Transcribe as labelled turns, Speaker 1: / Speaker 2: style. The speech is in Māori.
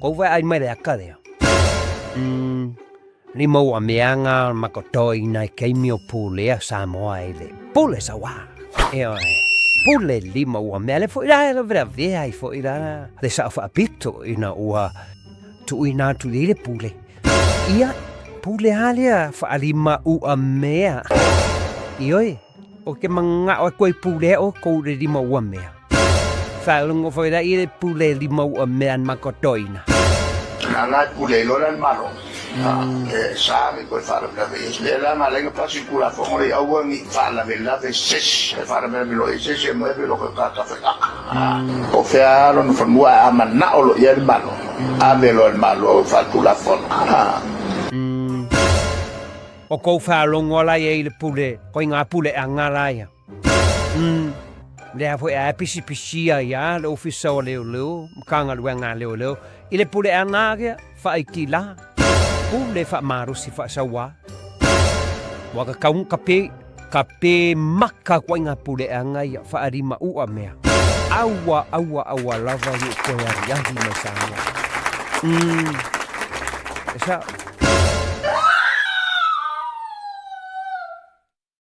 Speaker 1: Ko vai ai mai le akadea. Lima ua meanga makotoi nai keimio Pulega Samoa ele. Pule sawa. Eo Pule lima ua mea le fo ira e vera vea i fo ira. Le sa fa apito ina ua tu ina tu le Pule. Ia Pule halia fa lima ua mea. Ioi o ke manga o koi Pule o ko le lima ua mea. Fa lungo fo ira i le Pule lima ua mea makotoina.
Speaker 2: Nana Pule loran malo. Sabe que fala para ver isso ela na lenga para circular fora e algo me fala verdade ses fala para me lo dice se mueve lo que está fazendo o fearo no famua amana o lo ia malo a velo el malo fatula fora
Speaker 1: o ko fa longo la e le Pule ko nga Pule angala ia le a foi a pisia ia le ofisa o leoleo kanga luanga leoleo ile Pule anga fa ikila Pule fa marusi fa sawa. Waka kaung kape maka kwa nga Pule anga ya fa arima ua mea. Awa lava yu ko ya hi masana. Esa